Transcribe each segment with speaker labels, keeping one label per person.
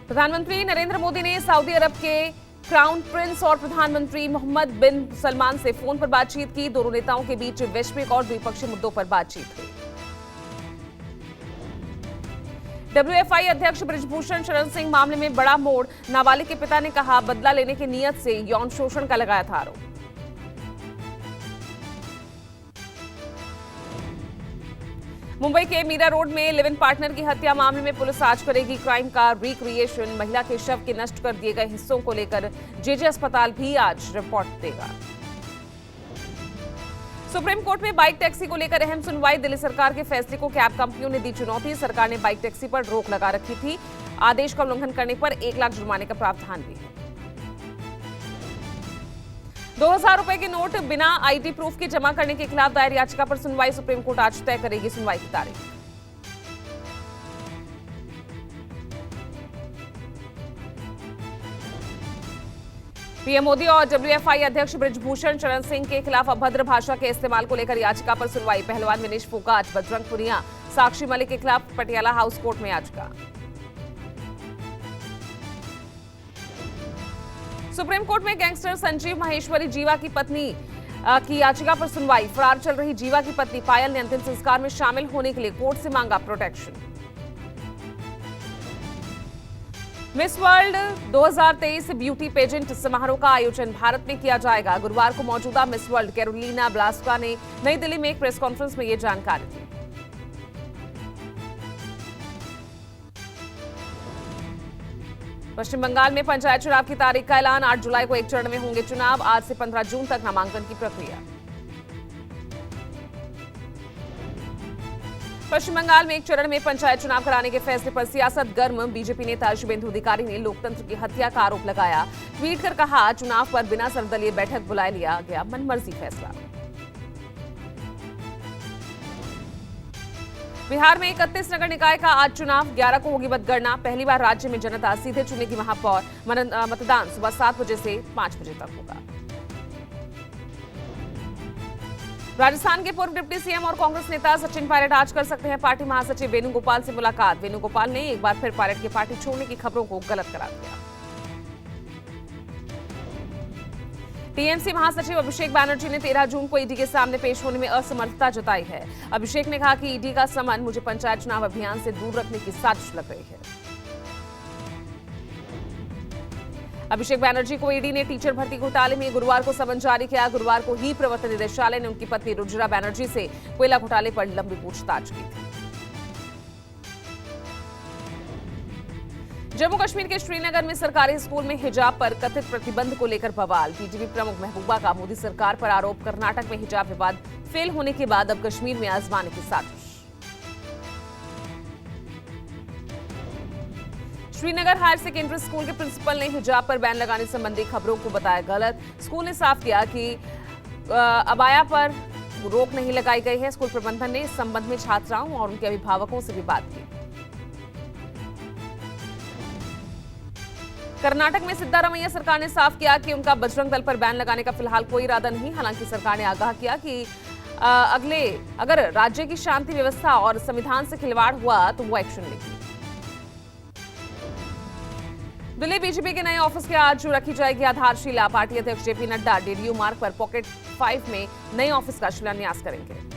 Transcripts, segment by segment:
Speaker 1: प्रधानमंत्री नरेंद्र मोदी ने सऊदी अरब के क्राउन प्रिंस और प्रधानमंत्री मोहम्मद बिन सलमान से फोन पर बातचीत की। दोनों नेताओं के बीच वैश्विक और द्विपक्षीय मुद्दों पर बातचीत हुई। डब्ल्यूएफआई अध्यक्ष बृजभूषण शरण सिंह मामले में बड़ा मोड़। नाबालिग के पिता ने कहा, बदला लेने की नीयत से यौन शोषण का लगाया था आरोप। मुंबई के मीरा रोड में लिव इन पार्टनर की हत्या मामले में पुलिस आज करेगी क्राइम का रिक्रिएशन। महिला के शव के नष्ट कर दिए गए हिस्सों को लेकर जेजे अस्पताल भी आज रिपोर्ट देगा। सुप्रीम कोर्ट में बाइक टैक्सी को लेकर अहम सुनवाई। दिल्ली सरकार के फैसले को कैब कंपनियों ने दी चुनौती। सरकार ने बाइक टैक्सी पर रोक लगा रखी थी। आदेश का उल्लंघन करने पर 1 लाख जुर्माने का प्रावधान भी है। 2000 रुपए के नोट बिना आईडी प्रूफ के जमा करने के खिलाफ दायर याचिका पर सुनवाई। सुप्रीम कोर्ट आज तय करेगी सुनवाई की तारीख। पीएम मोदी और डब्ल्यूएफआई अध्यक्ष बृजभूषण शरण सिंह के खिलाफ अभद्र भाषा के इस्तेमाल को लेकर याचिका पर सुनवाई। पहलवान विनेश फोगाट, बजरंग पुनिया, साक्षी मलिक के खिलाफ पटियाला हाउस कोर्ट में याचिका। सुप्रीम कोर्ट में गैंगस्टर संजीव माहेश्वरी जीवा की पत्नी की याचिका पर सुनवाई। फरार चल रही जीवा की पत्नी पायल ने अंतिम संस्कार में शामिल होने के लिए कोर्ट से मांगा protection. Miss world 2023 beauty pageant समारोह का आयोजन भारत में किया जाएगा। गुरुवार को मौजूदा मिस वर्ल्ड कैरोलिना ब्लास्का ने नई दिल्ली में एक प्रेस कॉन्फ्रेंस में यह जानकारी दी। पश्चिम बंगाल में पंचायत चुनाव की तारीख का ऐलान। 8 जुलाई को एक चरण में होंगे चुनाव। आज से 15 जून तक नामांकन की प्रक्रिया। पश्चिम बंगाल में एक चरण में पंचायत चुनाव कराने के फैसले पर सियासत गर्म। बीजेपी नेता शुभेंदु अधिकारी ने लोकतंत्र की हत्या का आरोप लगाया। ट्वीट कर कहा, चुनाव पर बिना सर्वदलीय बैठक बुलाए लिया गया मनमर्जी फैसला। बिहार में 31 नगर निकाय का आज चुनाव। 11 को होगी मतगणना। पहली बार राज्य में जनता सीधे चुनेगी महापौर। मतदान सुबह 7 बजे से 5 बजे तक होगा। राजस्थान के पूर्व डिप्टी सीएम और कांग्रेस नेता सचिन पायलट आज कर सकते हैं पार्टी महासचिव वेणुगोपाल से मुलाकात। वेणुगोपाल ने एक बार फिर पायलट की पार्टी छोड़ने की खबरों को गलत करार दिया। टीएमसी महासचिव अभिषेक बैनर्जी ने 13 जून को ईडी के सामने पेश होने में असमर्थता जताई है। अभिषेक ने कहा कि ईडी का समन मुझे पंचायत चुनाव अभियान से दूर रखने की साजिश लग रही है। अभिषेक बैनर्जी को ईडी ने टीचर भर्ती घोटाले में गुरुवार को समन जारी किया। गुरुवार को ही प्रवर्तन निदेशालय ने उनकी पत्नी रुजिरा बैनर्जी से कोयला घोटाले पर लंबी पूछताछ की थी। जम्मू कश्मीर के श्रीनगर में सरकारी स्कूल में हिजाब पर कथित प्रतिबंध को लेकर बवाल। बीजेपी प्रमुख महबूबा का मोदी सरकार पर आरोप। कर्नाटक में हिजाब विवाद फेल होने के बाद अब कश्मीर में आजमाने की साजिश। श्रीनगर हायर सेकेंडरी स्कूल के प्रिंसिपल ने हिजाब पर बैन लगाने संबंधी खबरों को बताया गलत। स्कूल ने साफ किया कि अबाया पर रोक नहीं लगाई गई है। स्कूल प्रबंधन ने इस संबंध में छात्राओं और उनके अभिभावकों से भी बात की। कर्नाटक में सिद्धारमैया सरकार ने साफ किया कि उनका बजरंग दल पर बैन लगाने का फिलहाल कोई इरादा नहीं। हालांकि सरकार ने आगाह किया कि अगर राज्य की शांति व्यवस्था और संविधान से खिलवाड़ हुआ तो वो एक्शन लेगी। दिल्ली बीजेपी के नए ऑफिस के आज रखी जाएगी आधारशिला। पार्टी अध्यक्ष जेपी नड्डा डीडीयू मार्ग पर पॉकेट 5 में नए ऑफिस का शिलान्यास करेंगे।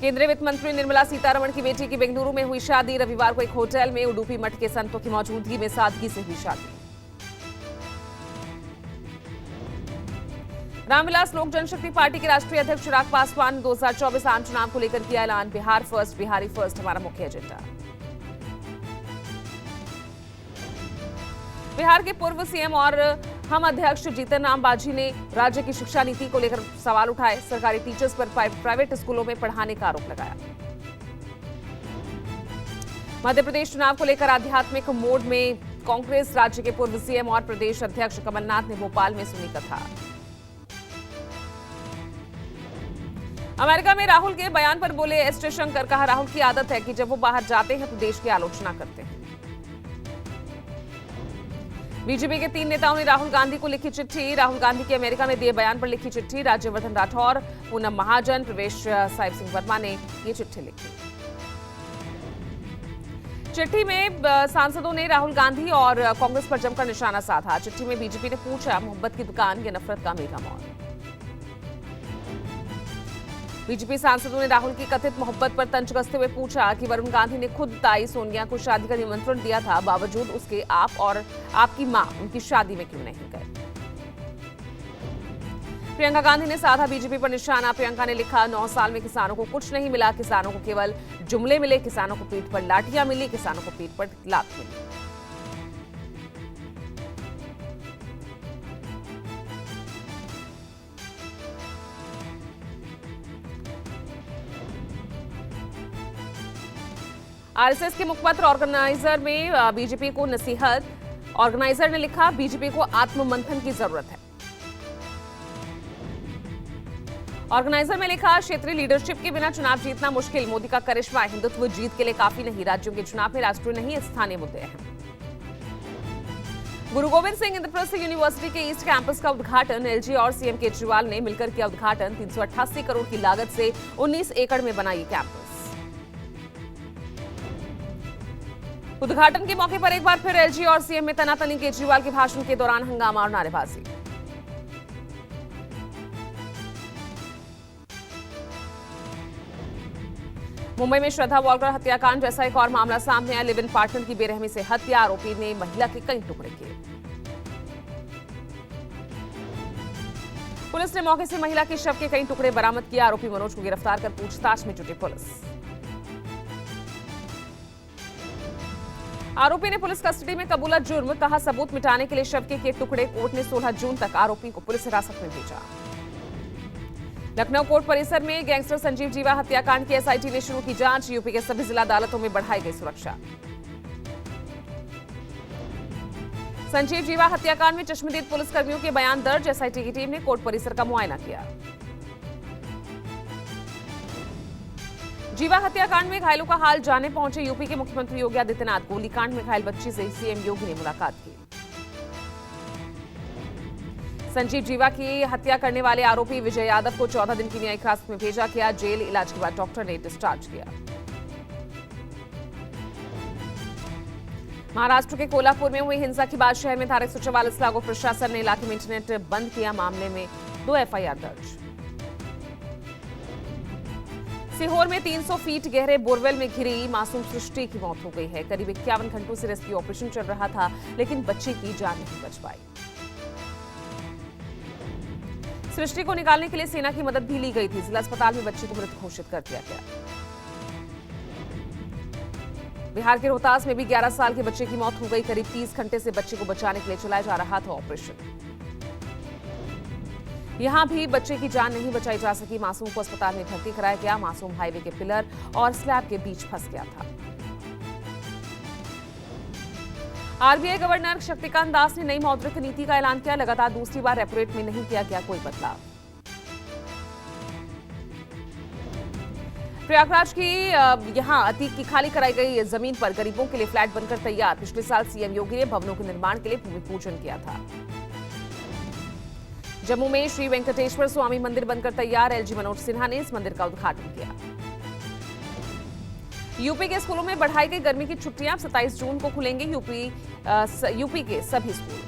Speaker 1: केंद्रीय वित्त मंत्री निर्मला सीतारमण की बेटी की बेंगलुरु में हुई शादी। रविवार को एक होटल में उडुपी मठ के संतों की मौजूदगी में सादगी से हुई शादी। रामविलास लोक जनशक्ति पार्टी के राष्ट्रीय अध्यक्ष चिराग पासवान 2024 आम चुनाव को लेकर किया ऐलान। बिहार फर्स्ट, बिहारी फर्स्ट हमारा मुख्य एजेंडा। बिहार के पूर्व सीएम और हम अध्यक्ष जीतन राम मांझी ने राज्य की शिक्षा नीति को लेकर सवाल उठाए। सरकारी टीचर्स पर प्राइवेट स्कूलों में पढ़ाने का आरोप लगाया। मध्य प्रदेश चुनाव को लेकर आध्यात्मिक मोड में कांग्रेस। राज्य के पूर्व सीएम और प्रदेश अध्यक्ष कमलनाथ ने भोपाल में सुनी कथा। अमेरिका में राहुल के बयान पर बोले एस जयशंकर। कहा, राहुल की आदत है कि जब वो बाहर जाते हैं तो देश की आलोचना करते हैं। बीजेपी के 3 नेताओं ने राहुल गांधी को लिखी चिट्ठी। राहुल गांधी के अमेरिका में दिए बयान पर लिखी चिट्ठी। राज्यवर्धन राठौर, पूनम महाजन, प्रवेश साहिब सिंह वर्मा ने ये चिट्ठी लिखी। चिट्ठी में सांसदों ने राहुल गांधी और कांग्रेस पर जमकर निशाना साधा। चिट्ठी में बीजेपी ने पूछा, मोहब्बत की दुकान या नफरत का मेगा मॉल। बीजेपी सांसदों ने राहुल की कथित मोहब्बत पर तंज कसते हुए पूछा कि वरुण गांधी ने खुद ताई सोनिया को शादी का निमंत्रण दिया था, बावजूद उसके आप और आपकी मां उनकी शादी में क्यों नहीं गए। प्रियंका गांधी ने साधा बीजेपी पर निशाना। प्रियंका ने लिखा, 9 साल में किसानों को कुछ नहीं मिला, किसानों को केवल जुमले मिले, किसानों को पीठ पर लाठियां मिली, किसानों को पीठ पर लात मिली। आरएसएस के मुखपत्र ऑर्गेनाइजर में बीजेपी को नसीहत। ऑर्गेनाइजर ने लिखा, बीजेपी को आत्ममंथन की जरूरत है। ऑर्गेनाइजर में लिखा, क्षेत्रीय लीडरशिप के बिना चुनाव जीतना मुश्किल, मोदी का करिश्मा हिंदुत्व जीत के लिए काफी नहीं, राज्यों के चुनाव में राष्ट्रीय नहीं स्थानीय मुद्दे हैं। गुरु गोविंद सिंह इंद्रप्रस्थ यूनिवर्सिटी के ईस्ट कैंपस का उद्घाटन। एलजी और सीएम केजरीवाल ने मिलकर किया उद्घाटन। 388 करोड़ की लागत से 19 एकड़ में बना ये कैंपस। उद्घाटन के मौके पर एक बार फिर एलजी और सीएम में तनातनी। केजरीवाल के भाषण के दौरान हंगामा और नारेबाजी। मुंबई में श्रद्धा वॉलकर हत्याकांड जैसा एक और मामला सामने आया। लिव इन पार्टनर की बेरहमी से हत्या, आरोपी ने महिला के कई टुकड़े किए। पुलिस ने मौके से महिला के शव के कई टुकड़े बरामद किए। आरोपी मनोज को गिरफ्तार कर पूछताछ में जुटी पुलिस। आरोपी ने पुलिस कस्टडी में कबूला जुर्म, कहा सबूत मिटाने के लिए शव के किए टुकड़े। कोर्ट ने 16 जून तक आरोपी को पुलिस हिरासत में भेजा। लखनऊ कोर्ट परिसर में गैंगस्टर संजीव जीवा हत्याकांड की एसआईटी ने शुरू की जांच। यूपी के सभी जिला अदालतों में बढ़ाई गई सुरक्षा। संजीव जीवा हत्याकांड में चश्मदीद पुलिसकर्मियों के बयान दर्ज। एसआईटी की टीम ने कोर्ट परिसर का मुआयना किया। जीवा हत्याकांड में घायलों का हाल जानने पहुंचे यूपी के मुख्यमंत्री योगी आदित्यनाथ। गोलीकांड में घायल बच्ची से सीएम योगी ने मुलाकात की। संजीव जीवा की हत्या करने वाले आरोपी विजय यादव को 14 दिन की न्यायिक हिरासत में भेजा गया। जेल इलाज के बाद डॉक्टर ने डिस्चार्ज किया। महाराष्ट्र के कोल्हापुर में हुई हिंसा के बाद शहर में धारा 144 लागू। प्रशासन ने इलाके में इंटरनेट बंद किया। मामले में 2 एफआईआर दर्ज। सीहोर में 300 फीट गहरे बोरवेल में घिरी मासूम सृष्टि की मौत हो गई है। करीब 51 घंटों से रेस्क्यू ऑपरेशन चल रहा था, लेकिन बच्चे की जान नहीं बच पाई। सृष्टि को निकालने के लिए सेना की मदद भी ली गई थी। जिला अस्पताल में बच्चे को मृत घोषित कर दिया गया। बिहार के रोहतास में भी 11 साल के बच्चे की मौत हो गई। करीब 30 घंटे से बच्चे को बचाने के लिए चलाया जा रहा था ऑपरेशन। यहां भी बच्चे की जान नहीं बचाई जा सकी। मासूम को अस्पताल में भर्ती कराया गया। मासूम हाईवे के पिलर और स्लैब के बीच फंस गया था। आरबीआई गवर्नर शक्तिकांत दास ने नई मौद्रिक नीति का ऐलान किया। लगातार दूसरी बार रेपो रेट में नहीं किया गया कोई बदलाव। प्रयागराज की यहां अतीक की खाली कराई गई जमीन पर गरीबों के लिए फ्लैट बनकर तैयार। पिछले साल सीएम योगी ने भवनों के निर्माण के लिए भूमि पूजन किया था। जम्मू में श्री वेंकटेश्वर स्वामी मंदिर बनकर तैयार। एलजी मनोज सिन्हा ने इस मंदिर का उद्घाटन किया। यूपी के स्कूलों में बढ़ाई गई गर्मी की छुट्टियां। 27 जून को खुलेंगे यूपी के सभी स्कूल।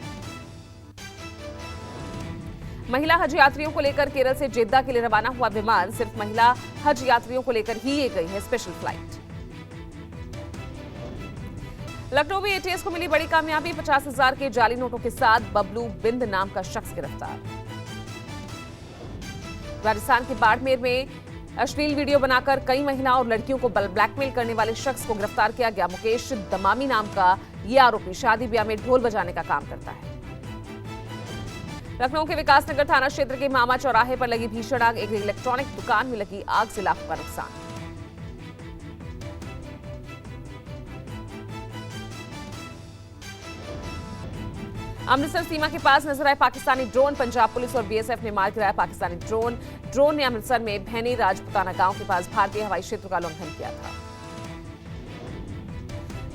Speaker 1: महिला हज यात्रियों को लेकर केरल से जेद्दा के लिए रवाना हुआ विमान। सिर्फ महिला हज यात्रियों को लेकर ही ये गई है स्पेशल फ्लाइट। लखनऊ में एटीएस को मिली बड़ी कामयाबी। 50,000 के जाली नोटों के साथ बबलू बिंद नाम का शख्स गिरफ्तार। राजस्थान के बाड़मेर में अश्लील वीडियो बनाकर कई महिलाओं और लड़कियों को ब्लैकमेल करने वाले शख्स को गिरफ्तार किया गया। मुकेश दमामी नाम का यह आरोपी शादी ब्याह में ढोल बजाने का काम करता है। लखनऊ के विकासनगर थाना क्षेत्र के मामा चौराहे पर लगी भीषण आग। एक इलेक्ट्रॉनिक दुकान में लगी आग से लाखों का नुकसान। अमृतसर सीमा के पास नजर आए पाकिस्तानी ड्रोन। पंजाब पुलिस और बीएसएफ ने मार गिराया पाकिस्तानी ड्रोन ने अमृतसर में भैनी राजपुताना गांव के पास भारतीय हवाई क्षेत्र का उल्लंघन किया था।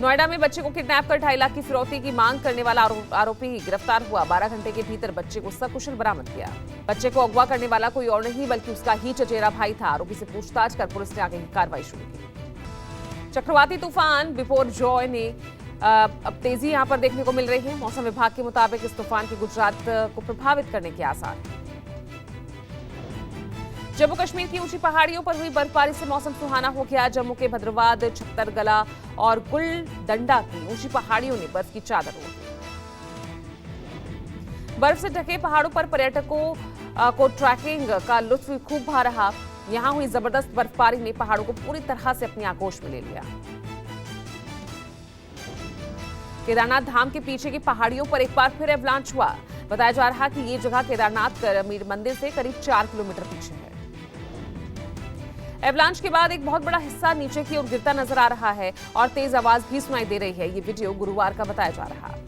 Speaker 1: नोएडा में बच्चे को किडनैप कर 2.5 लाख की फिरौती की मांग करने वाला आरोपी गिरफ्तार हुआ। 12 घंटे के भीतर बच्चे को सकुशल बरामद किया। बच्चे को अगवा करने वाला कोई और नहीं बल्कि उसका ही चचेरा भाई था। आरोपी से पूछताछ कर पुलिस ने आगे की कार्रवाई शुरू की। चक्रवाती तूफान बिपोरजॉय ने अब तेजी यहां पर देखने को मिल रही है। मौसम विभाग के मुताबिक इस तूफान के गुजरात को प्रभावित करने के आसार हैं। जम्मू कश्मीर की ऊंची पहाड़ियों पर हुई बर्फबारी से मौसम सुहाना हो गया। जम्मू के भद्रवाद, छत्तरगला और गुलडंडा की ऊंची पहाड़ियों ने बर्फ की चादर ओढ़ ली। बर्फ से ढके पहाड़ों पर पर्यटकों को ट्रैकिंग का लुत्फ खूब भा रहा। यहां हुई जबरदस्त बर्फबारी ने पहाड़ों को पूरी तरह से अपनी आगोश में ले लिया। केदारनाथ धाम के पीछे की पहाड़ियों पर एक बार फिर एवलांच हुआ। बताया जा रहा कि ये जगह केदारनाथ मंदिर से करीब 4 किलोमीटर पीछे है। एवलांच के बाद एक बहुत बड़ा हिस्सा नीचे की ओर गिरता नजर आ रहा है और तेज आवाज भी सुनाई दे रही है। ये वीडियो गुरुवार का बताया जा रहा है।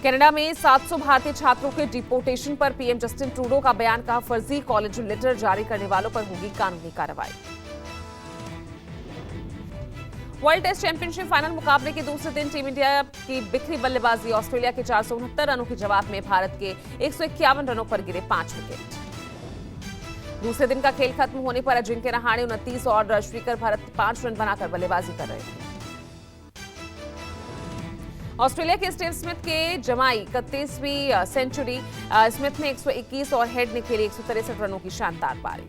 Speaker 1: कनाडा में 700 भारतीय छात्रों के डिपोर्टेशन पर पीएम जस्टिन ट्रूडो का बयान, कहा फर्जी कॉलेज लेटर जारी करने वालों पर होगी कानूनी कार्रवाई। वर्ल्ड टेस्ट चैंपियनशिप फाइनल मुकाबले के दूसरे दिन टीम इंडिया की बिखरी बल्लेबाजी। ऑस्ट्रेलिया के 469 रनों के जवाब में भारत के 151 रनों पर गिरे 5 विकेट। दूसरे दिन का खेल खत्म होने पर अजिंक्य रहाणे 29 और श्रीकर भरत 5 रन बनाकर बल्लेबाजी कर रहे थे। ऑस्ट्रेलिया के स्टीव स्मिथ के जमाई 31वीं सेंचुरी। स्मिथ ने 121 और हेड ने खेली 163 रनों की शानदार पारी।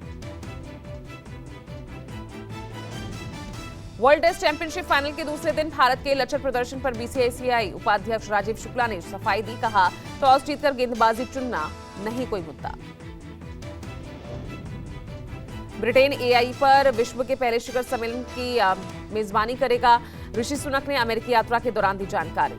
Speaker 1: वर्ल्ड टेस्ट चैंपियनशिप फाइनल के दूसरे दिन भारत के लचर प्रदर्शन पर बीसीसीआई उपाध्यक्ष राजीव शुक्ला ने सफाई दी, कहा टॉस जीतकर गेंदबाजी चुनना नहीं कोई मुद्दा। ब्रिटेन एआई पर विश्व के पहले शिखर सम्मेलन की मेजबानी करेगा। ऋषि सुनक ने अमेरिकी यात्रा के दौरान दी जानकारी।